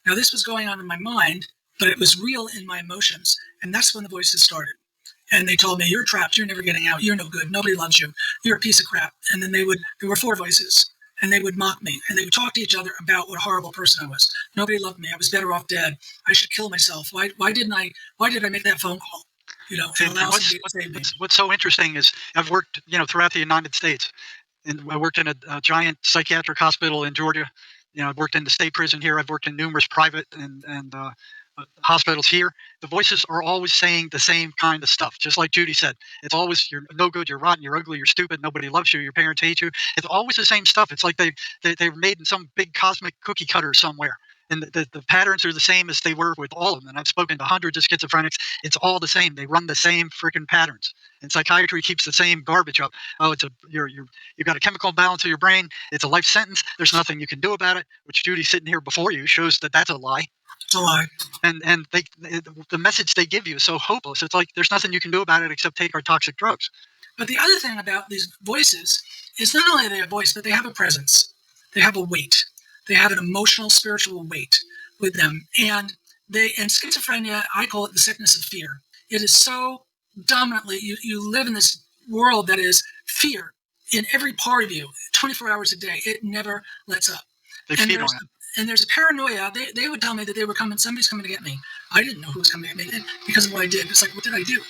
Now, this was going on in my mind, but it was real in my emotions. And that's when the voices started. And they told me, you're trapped. You're never getting out. You're no good. Nobody loves you. You're a piece of crap. And then there were four voices. And they would mock me. And they would talk to each other about what a horrible person I was. Nobody loved me. I was better off dead. I should kill myself. Why did I make that phone call? And what's so interesting is I've worked, throughout the United States. And I worked in a giant psychiatric hospital in Georgia. I've worked in the state prison here. I've worked in numerous private and hospitals here. The voices are always saying the same kind of stuff, just like Judy said. It's always, you're no good, you're rotten, you're ugly, you're stupid, nobody loves you, your parents hate you. It's always the same stuff. It's like they were made in some big cosmic cookie cutter somewhere. And the patterns are the same as they were with all of them. And I've spoken to hundreds of schizophrenics. It's all the same. They run the same freaking patterns. And psychiatry keeps the same garbage up. Oh, you've got a chemical imbalance of your brain. It's a life sentence. There's nothing you can do about it. Which Judy sitting here before you shows that that's a lie. It's a lie. And the message they give you is so hopeless. It's like there's nothing you can do about it except take our toxic drugs. But the other thing about these voices is not only are they a voice, but they have a presence. They have a weight. They have an emotional, spiritual weight with them. And schizophrenia, I call it the sickness of fear. It is so dominantly, you live in this world that is fear in every part of you, 24 hours a day. It never lets up. They feed on it. And there's a paranoia. They would tell me that somebody's coming to get me. I didn't know who was coming to get me because of what I did. It's like, what did I do?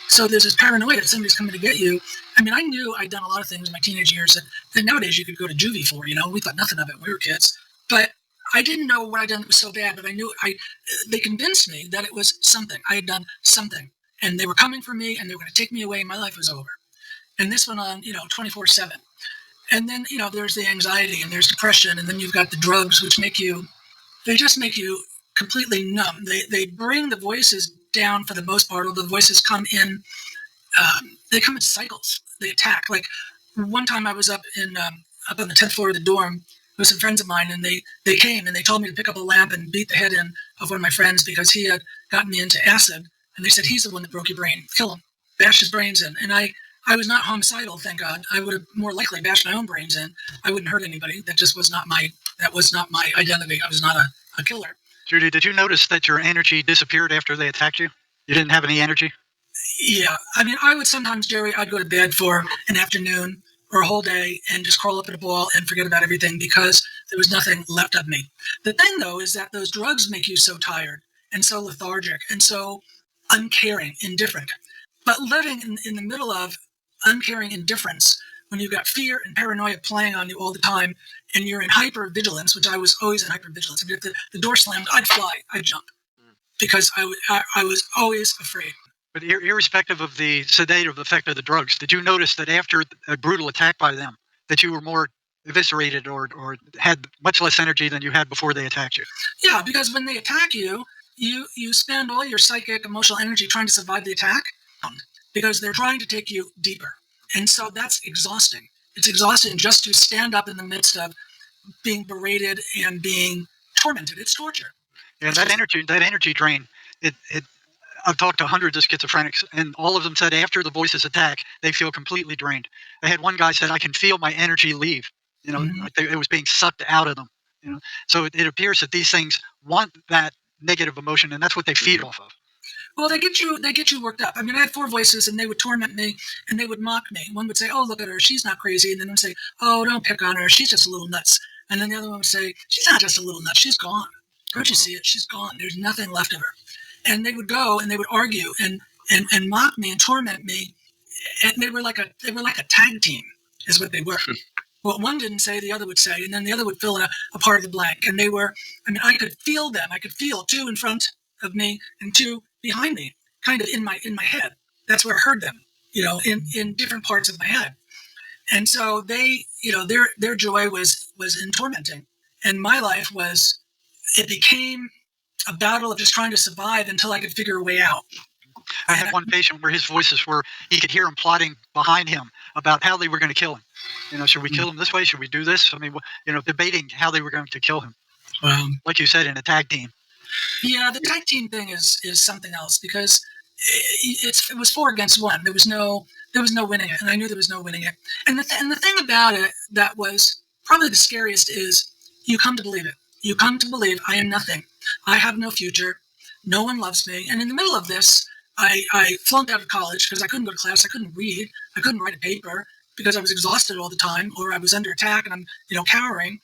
So there's this paranoia that somebody's coming to get you. I mean, I knew I'd done a lot of things in my teenage years that nowadays you could go to juvie for, we thought nothing of it when we were kids. But I didn't know what I'd done that was so bad, but I knew they convinced me that it was something. I had done something. And they were coming for me, and they were going to take me away, and my life was over. And this went on, 24/7. And then, there's the anxiety, and there's depression, and then you've got the drugs, which they just make you completely numb. They bring the voices down for the most part, although the voices come in, they come in cycles. They attack. Like one time I was up on the 10th floor of the dorm with some friends of mine, and they came and they told me to pick up a lamp and beat the head in of one of my friends because he had gotten me into acid. And they said, he's the one that broke your brain. Kill him. Bash his brains in. And I was not homicidal, thank God. I would have more likely bashed my own brains in. I wouldn't hurt anybody. That was not my identity. I was not a killer. Judy, did you notice that your energy disappeared after they attacked you? You didn't have any energy? Yeah. I mean, I would sometimes, Jerry, I'd go to bed for an afternoon or a whole day and just curl up in a ball and forget about everything because there was nothing left of me. The thing, though, is that those drugs make you so tired and so lethargic and so uncaring, indifferent. But living in the middle of uncaring indifference, when you've got fear and paranoia playing on you all the time, and you're in hypervigilance, which I was always in hypervigilance. If the door slammed, I'd fly, I'd jump, because I was always afraid. But irrespective of the sedative effect of the drugs, did you notice that after a brutal attack by them, that you were more eviscerated or had much less energy than you had before they attacked you? Yeah, because when they attack you, you spend all your psychic, emotional energy trying to survive the attack because they're trying to take you deeper. And so that's exhausting. It's exhausting just to stand up in the midst of being berated and being tormented. It's torture. And that energy drain, I've talked to hundreds of schizophrenics, and all of them said after the voices attack, they feel completely drained. I had one guy said, I can feel my energy leave. Like it was being sucked out of them. So it appears that these things want that negative emotion, and that's what they feed off of. Well, they get you worked up. I mean, I had four voices, and they would torment me, and they would mock me. One would say, "Oh, look at her, she's not crazy," and then one would say, "Oh, don't pick on her, she's just a little nuts." And then the other one would say, "She's not just a little nuts, she's gone. Don't you see it? She's gone. There's nothing left of her." And they would go and they would argue and mock me and torment me, and they were like a tag team, is what they were. What one didn't say, the other would say, and then the other would fill in a part of the blank. And they were, I could feel them. I could feel two in front of me and two behind me, kind of in my head. That's where I heard them, in different parts of my head. And so they, their joy was in tormenting. And my life it became a battle of just trying to survive until I could figure a way out. I had one patient where his voices were, he could hear him plotting behind him about how they were going to kill him. Should we kill him this way? Should we do this? I mean, debating how they were going to kill him. Like you said, in a tag team. Yeah, the tag team thing is something else because it was 4 against 1. There was no winning it, and I knew there was no winning it. And the thing about it that was probably the scariest is you come to believe it. You come to believe I am nothing. I have no future. No one loves me. And in the middle of this, I flunked out of college because I couldn't go to class. I couldn't read. I couldn't write a paper because I was exhausted all the time, or I was under attack and I'm, cowering.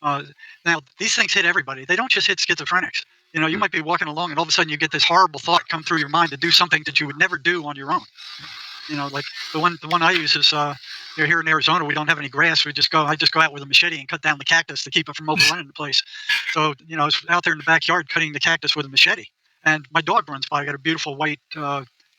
Now, these things hit everybody. They don't just hit schizophrenics. You might be walking along and all of a sudden you get this horrible thought come through your mind to do something that you would never do on your own. Like the one I use is here in Arizona, we don't have any grass. I just go out with a machete and cut down the cactus to keep it from overrunning the place. So, I was out there in the backyard cutting the cactus with a machete. And my dog runs by. I got a beautiful white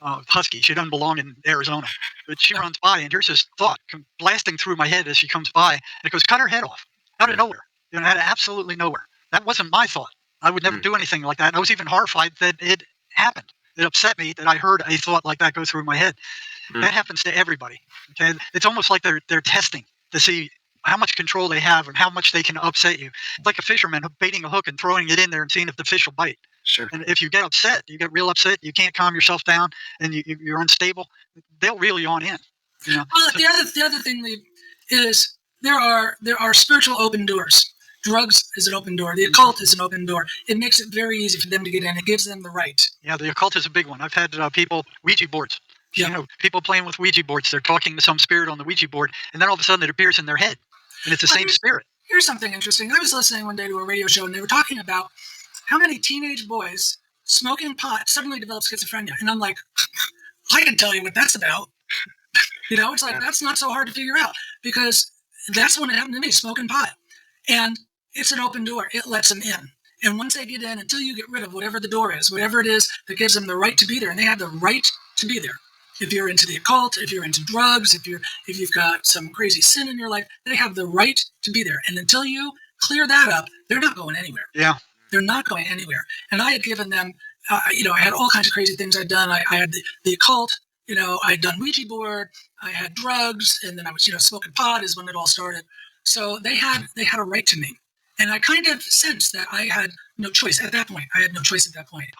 husky. She doesn't belong in Arizona. But she runs by, and here's this thought blasting through my head as she comes by. And it goes, cut her head off. Out of nowhere. Out of absolutely nowhere. That wasn't my thought. I would never do anything like that. And I was even horrified that it happened. It upset me that I heard a thought like that go through my head. That happens to everybody. Okay, it's almost like they're testing to see how much control they have and how much they can upset you. It's like a fisherman baiting a hook and throwing it in there and seeing if the fish will bite. Sure. And if you get upset, you get real upset, you can't calm yourself down, and you're unstable, they'll reel you on in. Well, the other thing is there are spiritual open doors. Drugs is an open door. The occult is an open door. It makes it very easy for them to get in. It gives them the right. Yeah, the occult is a big one. I've had people, Ouija boards. Yeah. People playing with Ouija boards. They're talking to some spirit on the Ouija board, and then all of a sudden it appears in their head, and it's the same spirit. Here's something interesting. I was listening one day to a radio show, and they were talking about how many teenage boys smoking pot suddenly develop schizophrenia. And I'm like, I can tell you what that's about. It's like, that's not so hard to figure out, because that's when it happened to me, smoking pot. And it's an open door. It lets them in. And once they get in, until you get rid of whatever the door is, whatever it is that gives them the right to be there, and they have the right to be there. If you're into the occult, if you're into drugs, if you've got some crazy sin in your life, they have the right to be there. And until you clear that up, they're not going anywhere. Yeah. They're not going anywhere. And I had given them, I had all kinds of crazy things I'd done. I had the occult, I'd done Ouija board, I had drugs, and then I was, smoking pot is when it all started. So they had a right to me. And I kind of sensed that I had no choice at that point.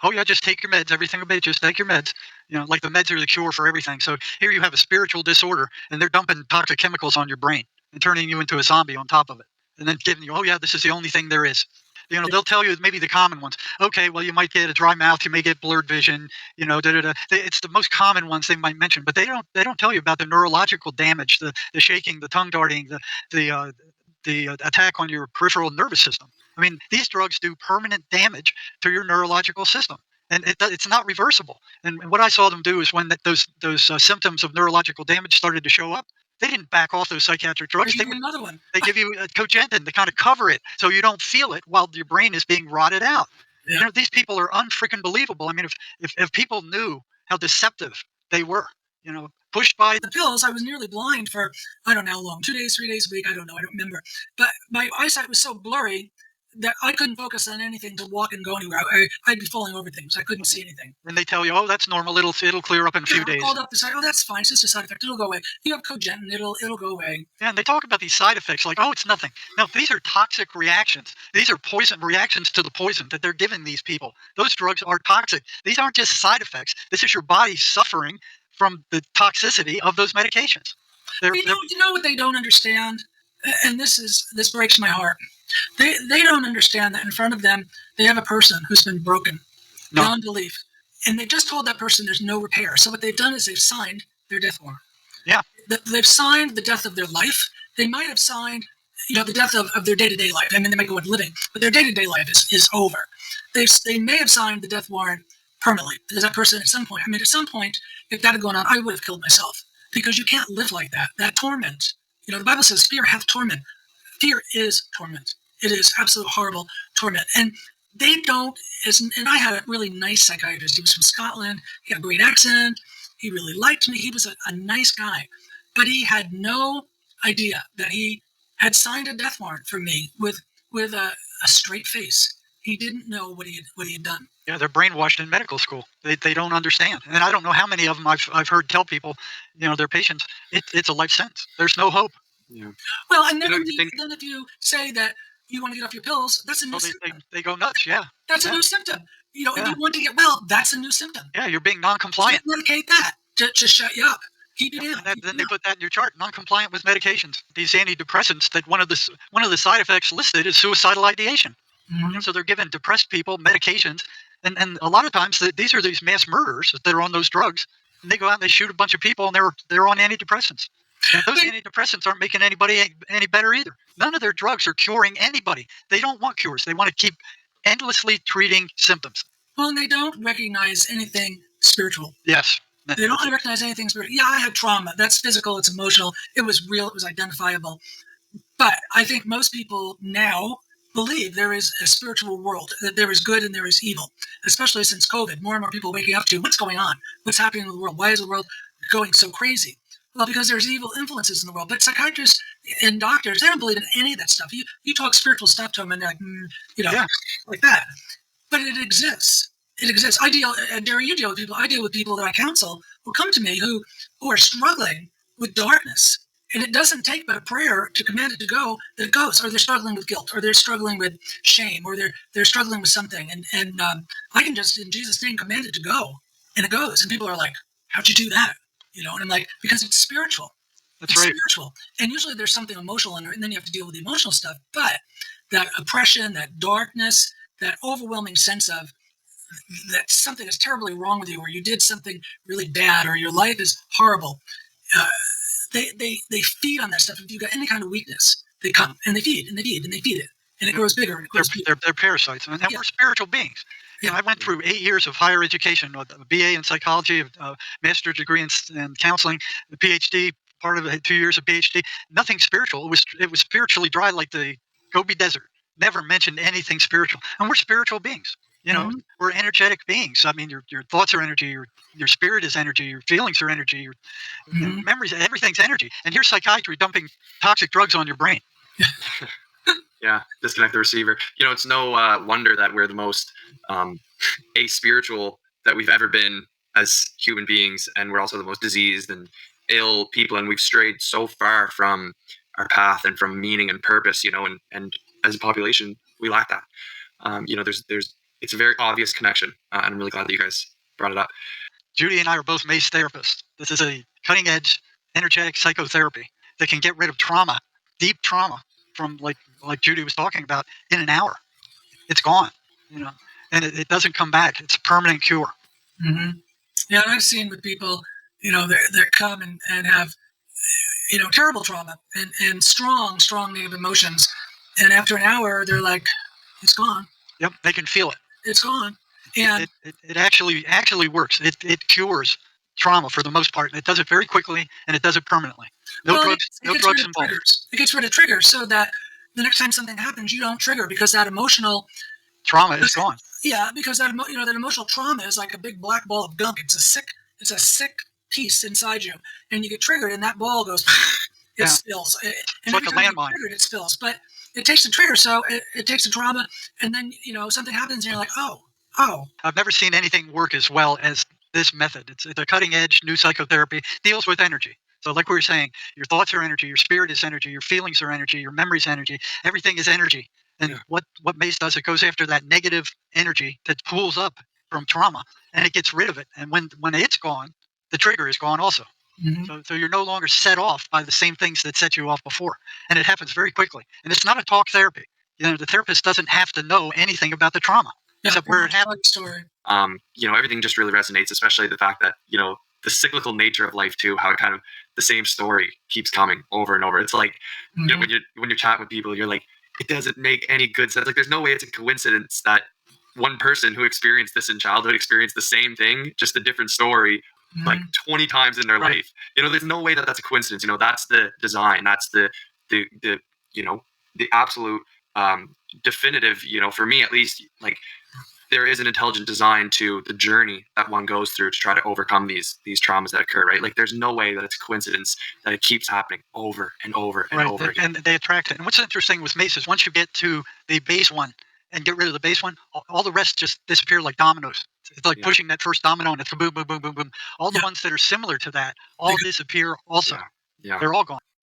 Oh, yeah, just take your meds. Everything will be, just take your meds. Like the meds are the cure for everything. So here you have a spiritual disorder, and they're dumping toxic chemicals on your brain and turning you into a zombie on top of it. And then giving you, oh, yeah, this is the only thing there is. They'll tell you maybe the common ones. Okay, well, you might get a dry mouth, you may get blurred vision, It's the most common ones they might mention, but they don't tell you about the neurological damage, the shaking, the tongue darting, the attack on your peripheral nervous system. I mean, these drugs do permanent damage to your neurological system, and it's not reversible. And what I saw them do is when those symptoms of neurological damage started to show up, they didn't back off those psychiatric drugs. Another one. They give you a cogentin to kind of cover it so you don't feel it while your brain is being rotted out. Yeah. These people are unfreaking believable. I mean, if people knew how deceptive they were, pushed by the pills, I was nearly blind for, I don't know how long, 2 days, 3 days a week, I don't know, I don't remember. But my eyesight was so blurry that I couldn't focus on anything to walk and go anywhere. I'd be falling over things. I couldn't see anything. And they tell you, oh, that's normal. It'll clear up in a few days. I called up to say, oh, that's fine. It's just a side effect. It'll go away. You have cogentin. It'll go away. Yeah, and they talk about these side effects like, oh, it's nothing. No, these are toxic reactions. These are poison reactions to the poison that they're giving these people. Those drugs are toxic. These aren't just side effects. This is your body suffering from the toxicity of those medications. You know what they don't understand? And this breaks my heart. They don't understand that in front of them, they have a person who's been broken beyond belief. And they just told that person there's no repair. So what they've done is they've signed their death warrant. Yeah. They've signed the death of their life. They might have signed, the death of their day-to-day life. I mean, they might go on living, but their day-to-day life is over. They may have signed the death warrant permanently. Because that person at some point, if that had gone on, I would have killed myself. Because you can't live like that. That torment. The Bible says fear hath torment. Fear is torment. It is absolute horrible torment. And they don't, and I had a really nice psychiatrist. He was from Scotland. He had a great accent. He really liked me. He was a nice guy. But he had no idea that he had signed a death warrant for me with a straight face. He didn't know what he had done. Yeah, they're brainwashed in medical school. They don't understand. And I don't know how many of them I've heard tell people, their patients, it's a life sentence. There's no hope. Yeah. Well, and then, then if you say that you want to get off your pills, that's a new symptom. They go nuts, yeah. That's a new symptom. If you want to get well, that's a new symptom. Yeah, you're being non-compliant. So medicate that to shut you up. Keep it in. And then they put that in your chart, non-compliant with medications. These antidepressants, that one of the side effects listed is suicidal ideation. Mm-hmm. So they're giving depressed people medications, and a lot of times these are these mass murderers that are on those drugs, and they go out and they shoot a bunch of people, and they're on antidepressants. And those antidepressants aren't making anybody any better either. None of their drugs are curing anybody. They don't want cures. They want to keep endlessly treating symptoms. Well, and they don't recognize anything spiritual. Yes. They don't recognize anything spiritual. Yeah, I had trauma. That's physical. It's emotional. It was real. It was identifiable. But I think most people now believe there is a spiritual world, that there is good and there is evil, especially since COVID. More and more people waking up to what's going on, what's happening in the world, why is the world going so crazy? Well, because there's evil influences in the world. But psychiatrists and doctors, they don't believe in any of that stuff. You talk spiritual stuff to them and they're like, like that. But it exists. It exists. Derry, you deal with people. I deal with people that I counsel who come to me who are struggling with darkness. And it doesn't take but a prayer to command it to go, that it goes. Or they're struggling with guilt, or they're struggling with shame, or they're struggling with something. And I can just, in Jesus' name, command it to go. And it goes. And people are like, how'd you do that? And I'm like, because it's spiritual. That's right. Spiritual. And usually there's something emotional in it, and then you have to deal with the emotional stuff. But that oppression, that darkness, that overwhelming sense of that something is terribly wrong with you, or you did something really bad, or your life is horrible. They feed on that stuff. If you've got any kind of weakness, they come and they feed and they feed and they feed it, and it grows bigger. And it grows bigger. They're parasites, and we're spiritual beings. I went through 8 years of higher education, a BA in psychology, a master's degree in counseling, a PhD, part of it, 2 years of PhD. Nothing spiritual. It was spiritually dry like the Gobi Desert. Never mentioned anything spiritual, and we're spiritual beings. We're energetic beings. I mean, your thoughts are energy. Your spirit is energy. Your feelings are energy. Your memories, everything's energy. And here's psychiatry dumping toxic drugs on your brain. Yeah, disconnect the receiver. It's no wonder that we're the most aspiritual that we've ever been as human beings, and we're also the most diseased and ill people, and we've strayed so far from our path and from meaning and purpose. And as a population, we lack that. It's a very obvious connection, and I'm really glad that you guys brought it up. Judy and I are both MACE therapists. This is a cutting-edge energetic psychotherapy that can get rid of trauma, deep trauma, from like Judy was talking about, in an hour. It's gone, and it doesn't come back. It's a permanent cure. Mm-hmm. Yeah, and I've seen with people, that come and have, terrible trauma and strong negative emotions, and after an hour, they're like, it's gone. Yep, they can feel it. It's gone. And it actually works. It cures trauma for the most part. It does it very quickly, and it does it permanently. No drugs involved. It gets rid of triggers, so that the next time something happens, you don't trigger, because that emotional trauma is gone. Yeah, because that that emotional trauma is like a big black ball of gunk. It's a sick piece inside you, and you get triggered, and that ball goes. It spills. It's like a landmine. It spills, but it takes the trigger, so it takes the trauma, and then something happens, and you're like, oh. I've never seen anything work as well as this method. It's a cutting edge new psychotherapy, deals with energy. So like we were saying, your thoughts are energy, your spirit is energy, your feelings are energy, your memories energy, everything is energy. And what MACE does, it goes after that negative energy that pools up from trauma, and it gets rid of it. And when it's gone, the trigger is gone also. Mm-hmm. So you're no longer set off by the same things that set you off before. And it happens very quickly. And it's not a talk therapy. The therapist doesn't have to know anything about the trauma. Except where it happened. Story. Everything just really resonates, especially the fact that, the cyclical nature of life too, how it kind of the same story keeps coming over and over. It's like, mm-hmm. when you're chatting with people, you're like, it doesn't make any good sense. Like, there's no way it's a coincidence that one person who experienced this in childhood experienced the same thing, just a different story, mm-hmm. like 20 times in their life. There's no way that that's a coincidence. That's the design. That's the absolute definitive, for me at least, like, there is an intelligent design to the journey that one goes through to try to overcome these traumas that occur, right? Like, there's no way that it's a coincidence that it keeps happening over and over and over again. And they attract it. And what's interesting with MACE is once you get to the base one and get rid of the base one, all the rest just disappear like dominoes. It's like pushing that first domino, and it's boom, boom, boom, boom, boom. All the ones that are similar to that all disappear also. Yeah. They're all gone.